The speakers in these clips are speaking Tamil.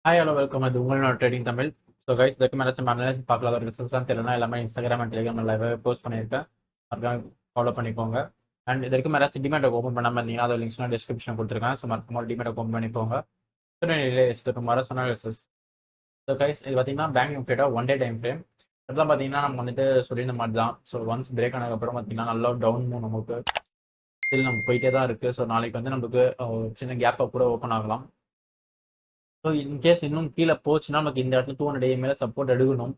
Hi hello welcome. அது உங்களோட ட்ரேடிங் தமிழ். ஸோ கைஸ், இதுக்கு மேலே நம்ம அனலைஸ் பார்க்கல ஒரு ரிசல்ட்ஸ்லாம் தெரியல. எல்லாமே இன்ஸ்டாகிராம் அண்ட் டெலிகிராம் லைவாக போஸ்ட் பண்ணியிருக்கேன். மறக்காம ஃபாலோ பண்ணிக்கோங்க. அண்ட் இதற்கு மேலே டிமேட் ஓப்பன் பண்ணாமல் இருந்தீங்கன்னா அதோட லிங்க்ஸ்லாம் டிஸ்கிரிப்ஷன் கொடுத்துருக்கேன். ஸோ மறக்காம டிமேட் ஓப்பன் பண்ணிக்கோங்க. டுமாரோ சொன்ன ரிசல்ட்ஸ். ஸோ கைஸ், இது பார்த்தீங்கன்னா பேங்க் நிஃப்டியோட ஒன் டே டைம் ஃப்ரேம். இதெல்லாம் பார்த்தீங்கன்னா நம்ம வந்துட்டு சொல்லியிருந்த மாதிரி தான். ஸோ ஒன்ஸ் பிரேக் ஆனதுக்கப்புறம் பார்த்தீங்கன்னா நல்லா டவுன் மூவ் நமக்கு ஸ்டில் நம்ம போயிட்டே தான் இருக்குது. ஸோ நாளைக்கு வந்து நமக்கு சின்ன கேப் கூட ஓப்பன் ஆகலாம். ஸோ இன்கேஸ் இன்னும் கீழே போச்சுன்னா நமக்கு இந்த இடத்துல 200 மேலே சப்போர்ட் எடுக்கணும்.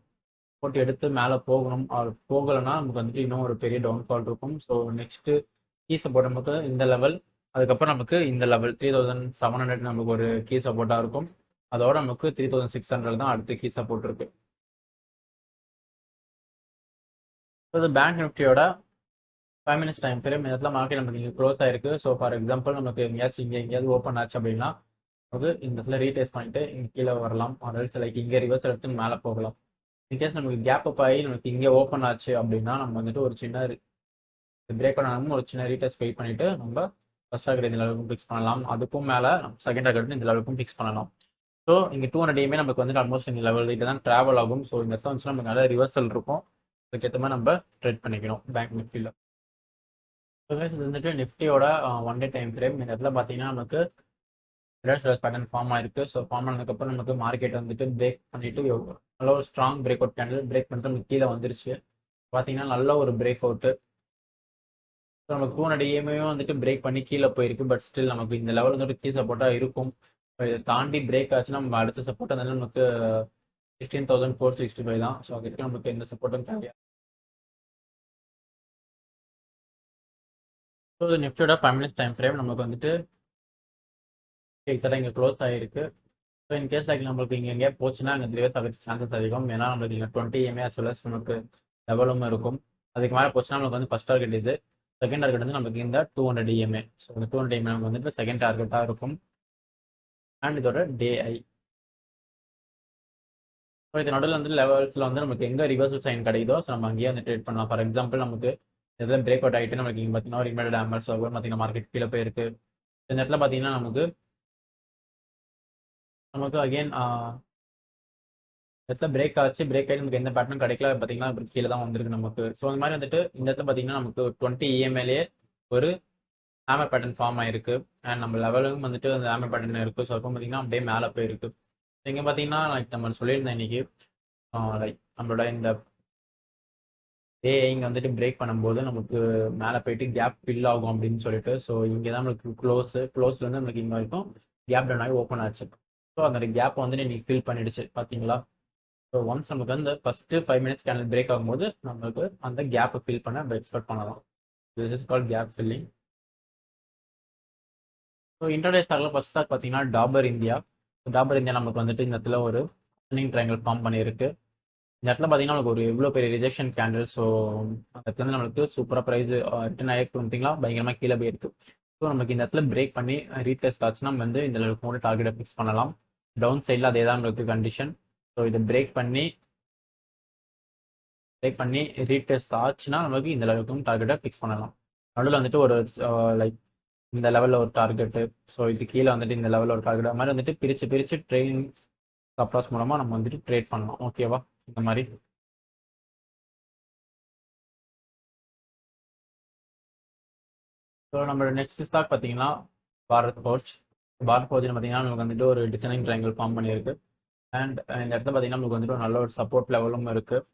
போட்டு எடுத்து மேலே போகணும். அது போகலைன்னா நமக்கு வந்துட்டு இன்னும் ஒரு பெரிய டவுன்ஃபால் இருக்கும். ஸோ நெக்ஸ்ட்டு கீ சப்போர்ட் நமக்கு இந்த லெவல், அதுக்கப்புறம் நமக்கு இந்த லெவல் 3700 நமக்கு ஒரு கீ சப்போர்ட்டாக இருக்கும். அதோட நமக்கு 3600 தான் அடுத்து கீ சப்போர்ட் இருக்கு. இது பேங்க் நிஃப்டியோட 5 மினிட்ஸ் டைம் ஃப்ரேம். இடத்துல மார்க்கெட் நமக்கு இங்கே க்ளோஸ் ஆயிருக்கு. ஸோ ஃபார் எக்ஸாம்பிள் நமக்கு எங்கேயாச்சும் எங்கேயாவது ஓப்பன் ஆச்சு அப்படின்னா நமக்கு இந்த இடத்துல ரீடேஸ் பண்ணிட்டு இங்கே கீழே வரலாம். அதாவது லைக் இங்கே ரிவர்ஸ் எடுத்து மேலே போகலாம். இன்கேஸ் நமக்கு கேப் அப் ஆகி நமக்கு இங்கே ஓப்பன் ஆச்சு அப்படின்னா நம்ம வந்துட்டு ஒரு சின்ன பிரேக் பண்ணாலும் ஒரு சின்ன ரீடெஸ்ட் வெயிட் பண்ணிட்டு நம்ம ஃபர்ஸ்ட் டார்கெட் இந்த லெவலுக்கும் ஃபிக்ஸ் பண்ணலாம். அதுக்கும் மேலே செகண்ட் டார்கெட் இந்த லெவலுக்கும் ஃபிக்ஸ் பண்ணலாம். ஸோ இங்கே 200 நமக்கு வந்துட்டு ஆல்மோஸ்ட் இந்த லெவல் தான் ட்ராவல் ஆகும். ஸோ இந்த இடத்துல வந்துச்சு நமக்கு நல்ல ரிவர்சல் இருக்கும். அதுக்கேற்ற மாதிரி நம்ம ட்ரேட் பண்ணிக்கணும் பேங்க் நிஃப்டியில். ஸோ இது வந்துட்டு நிஃப்டியோட ஒன் டே டைம் ஃப்ரேம். இந்த இடத்துல பார்த்தீங்கன்னா நமக்கு பேட்டர்ன் ஃபார்ம் ஆயிருக்கு. ஸோ ஃபார்ம் ஆனதுக்கப்புறம் நமக்கு மார்க்கெட் வந்துட்டு பிரேக் பண்ணிட்டு நல்ல ஒரு strong break out candle break பண்ணிட்டு நமக்கு கீழே வந்துருச்சு. பார்த்தீங்கன்னா நல்ல ஒரு பிரேக் அவுட்டு. ஸோ நமக்கு 200 வந்துட்டு பிரேக் பண்ணி கீழே போயிருக்கு. பட் ஸ்டில் நமக்கு இந்த லெவல் வந்துட்டு கீ சப்போர்ட்டாக இருக்கும். இதை தாண்டி பிரேக் ஆச்சுன்னா நம்ம அடுத்த சப்போர்ட் வந்து நமக்கு 16,465 தான். ஸோ அதுக்கு நமக்கு எந்த சப்போர்ட்டும் கிடையாது. ஸோ நிஃப்டியோட 5 மினிட்ஸ் டைம் ஃப்ரேம் நமக்கு வந்துட்டு எக்ஸாக்டாக இங்கே க்ளோஸ் ஆகிருக்கு. ஸோ இன்கேஸ் லைக் நம்மளுக்கு இங்கே எங்கேயா போச்சுன்னா அங்கே ரிவர்ஸ் ஆகிறதுக்கு சான்சஸ் அதிகம். ஏன்னா நம்மளுக்கு இங்கே 20 EMA as well as நமக்கு லெவலும் இருக்கும். அதுக்கு மேலே போச்சுன்னா நமக்கு வந்து ஃபர்ஸ்ட் டார்கெட் இது, செகண்ட் டார்கெட் வந்து நமக்கு இந்த 200 EMA. ஸோ இந்த 200 EMA நமக்கு வந்துட்டு செகண்ட் டார்கெட்டாக இருக்கும். அண்ட் இதோட டே ஐ. ஸோ இது நடுவில் வந்து லெவல்ஸில் வந்து நமக்கு எங்கே ரிவர்சல் சைன் கிடைக்குதோ ஸோ நம்ம அங்கேயே வந்து ட்ரேட் பண்ணலாம். ஃபார் எக்ஸாம்பிள் நமக்கு இதில் பிரேக் அவுட் ஆகிட்டு நமக்கு இங்கே பார்த்தீங்கன்னா ஒரு இமீடியட் டேமேஜ் ஆகும். பார்த்தீங்கன்னா மார்க்கெட் கீழே போயிருக்கு. இந்த இடத்துல பார்த்தீங்கன்னா நமக்கு அகெயின் இடத்துல பிரேக் ஆச்சு. பிரேக் ஆகி நமக்கு எந்த பேட்டர்னும் கிடைக்கல. பார்த்தீங்கன்னா கீழே தான் வந்திருக்கு நமக்கு. ஸோ அந்த மாதிரி வந்துட்டு இந்த இடத்துல பார்த்தீங்கன்னா நமக்கு 20 EMAலேயே ஒரு ஹேமர் பேட்டர்ன் ஃபார்ம் ஆயிருக்கு. அண்ட் நம்ம லெவலும் வந்துட்டு அந்த ஹேமர் பேட்டர்ன் இருக்குது. ஸோ அப்போ பார்த்தீங்கன்னா அப்படியே மேலே போயிருக்கு. இங்கே பார்த்தீங்கன்னா லைக் நம்ம சொல்லியிருந்தேன் இன்னைக்கு லைக் நம்மளோட இந்த டே இங்கே வந்துட்டு பிரேக் பண்ணும்போது நமக்கு மேலே போயிட்டு கேப் ஃபில் ஆகும் அப்படின்னு சொல்லிட்டு. ஸோ இங்கே தான் நம்மளுக்கு க்ளோஸ்லேருந்து நம்மளுக்கு இங்கே வரைக்கும் கேப் டவுன் ஆகி ஓப்பன் ஆச்சு. ஸோ அந்த கேப் வந்துட்டு இன்னைக்கு ஃபில் பண்ணிடுச்சு பார்த்தீங்களா. ஸோ ஒன்ஸ் நமக்கு வந்து ஃபர்ஸ்ட் 5 மினிட்ஸ் கேண்டில் பிரேக் ஆகும்போது நம்மளுக்கு அந்த கேப்பை ஃபில் பண்ண நம்ம எக்ஸ்பெக்ட் பண்ணலாம். This is called gap filling. So intraday ஸ்டாக்ல ஃபர்ஸ்ட் ஸ்டாக் பார்த்தீங்கன்னா டாபர் இந்தியா நமக்கு வந்துட்டு இந்த இடத்துல ஒரு ட்ரையாங்கிள் ஃபார்ம் பண்ணியிருக்கு. இந்த இடத்துல பார்த்தீங்கன்னா நமக்கு ஒரு எவ்வளோ பெரிய ரிஜெக்ஷன் கேண்டில். ஸோ அந்த இடத்துல வந்து நம்மளுக்கு சூப்பராக ப்ரைஸ் ரிட்டர்ன் ஆகிருக்கு. பார்த்தீங்களா பயங்கரமாக கீழே போயிருக்கு. ஸோ நமக்கு இந்த இடத்துல பிரேக் பண்ணி ரீடெஸ்ட் ஆச்சுன்னா நம்ம வந்து இந்த அளவுக்கு கூட டார்கெட்டை ஃபிக்ஸ் பண்ணலாம். டவுன் சைடில் அதே தான் நம்மளுக்கு கண்டிஷன். ஸோ இதை பிரேக் பண்ணி ரீடெஸ்ட் ஆச்சுன்னா நமக்கு இந்த அளவுக்கு டார்கெட்டை ஃபிக்ஸ் பண்ணலாம். நடுவில் வந்துட்டு ஒரு லைக் இந்த லெவலில் ஒரு டார்கெட்டு, ஸோ இது கீழே வந்துட்டு இந்த லெவலில் ஒரு டார்கெட், அது மாதிரி வந்துட்டு பிரித்து ட்ரெயினிங் சப்ராஸ் மூலமாக நம்ம வந்துட்டு ட்ரேட் பண்ணலாம். ஓகேவா? இந்த மாதிரி ஸோ நம்மளோட நெக்ஸ்ட் ஸ்டாக் பார்த்தீங்கன்னா பாரத் ஃபோர்ஜ் பார்த்தீங்கன்னா நமக்கு வந்துட்டு ஒரு டிசைனிங் ட்ரையாங்கிள் ஃபார்ம் பண்ணியிருக்கு. அண்ட் இந்த இடத்துல பார்த்தீங்கன்னா நமக்கு வந்துட்டு ஒரு நல்ல ஒரு சப்போர்ட் லெவலும் இருக்குது.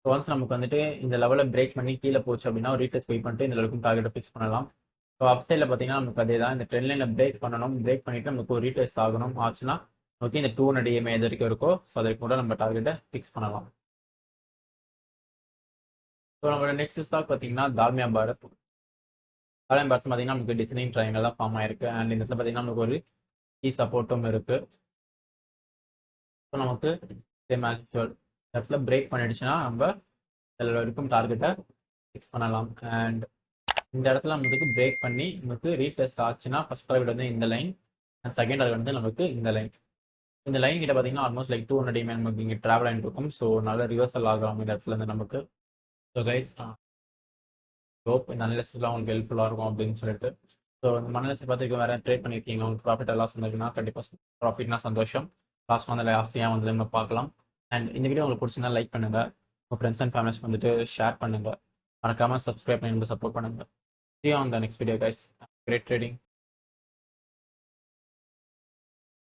ஸோ ஒன்ஸ் நமக்கு வந்துட்டு இந்த லெவலில் பிரேக் பண்ணி கீழே போச்சு அப்படின்னா ஒரு ரீடெஸ்ட் வெயிட் பண்ணிட்டு இந்த அளவுக்கு டார்கெட்டை ஃபிக்ஸ் பண்ணலாம். ஸோ அப் சைடில் பார்த்தீங்கன்னா நமக்கு அதே தான், இந்த ட்ரெண்ட் லைனில் பிரேக் பண்ணணும். பிரேக் பண்ணிவிட்டு நமக்கு ஒரு ரீடெஸ்ட் ஆகணும். ஆச்சுன்னா ஓகே இந்த 200 EMA எது வரைக்கும் இருக்கோ ஸோ அதற்கு கூட நம்ம டார்கெட்டை ஃபிக்ஸ் பண்ணலாம். ஸோ நம்மளோட நெக்ஸ்ட் ஸ்டாக் பார்த்தீங்கன்னா தால்மியா பாரத் பார்த்தீங்கன்னா நமக்கு டிசைனிங் ட்ரையாங்கிள் தான் ஃபார்ம் ஆயிருக்கு. அண்ட் இந்த பார்த்தீங்கன்னா நமக்கு ஒரு கீ சப்போர்ட்டும் இருக்குது. ஸோ நமக்கு இடத்துல பிரேக் பண்ணிடுச்சுன்னா நம்ம இதில் வரைக்கும் டார்கெட்டை ஃபிக்ஸ் பண்ணலாம். அண்ட் இந்த இடத்துல நமக்கு பிரேக் பண்ணி நமக்கு ரீடெஸ்ட் ஆச்சுன்னா ஃபர்ஸ்ட் டார்கெட் வந்து இந்த லைன், அண்ட் செகண்ட் டார்கெட் வந்து நமக்கு இந்த லைன். இந்த லைன் கிட்ட பார்த்தீங்கன்னா ஆல்மோஸ்ட் லைக் 200 EMA நமக்கு இங்கே ட்ராவல் ஆகிட்டு இருக்கும். ஸோ நல்ல ரிவர்சல் ஆகலாம் இந்த இடத்துல இருந்து நமக்கு. ஸோ கைஸ் ஹோப் இந்த அனலிசிஸ்லாம் உங்களுக்கு ஹெல்ப்ஃபுல்லாக இருக்கும் அப்படின்னு சொல்லிட்டு. ஸோ இந்த அனலிசிஸ் பார்த்துக்க வேறு ட்ரேட் பண்ணியிருக்கீங்க, உங்களுக்கு ப்ராஃபிட் எல்லாம் சொன்னீங்கன்னா கண்டிப்பாக ப்ராஃபிட்னா சந்தோஷம். லாஸ்ட் வந்து லாஸ்ட் ஏன் வந்து நம்ம பார்க்கலாம். அண்ட் இந்த வீடியோ உங்களுக்கு பிடிச்சிருந்தா லைக் பண்ணுங்க, உங்கள் ஃப்ரெண்ட்ஸ் அண்ட் ஃபேமிலிஸ்க்கு வந்துட்டு ஷேர் பண்ணுங்க, மறக்காம சப்ஸ்கிரைப் பண்ணி சப்போர்ட் பண்ணுங்க. See you on the next video guys. Great trading.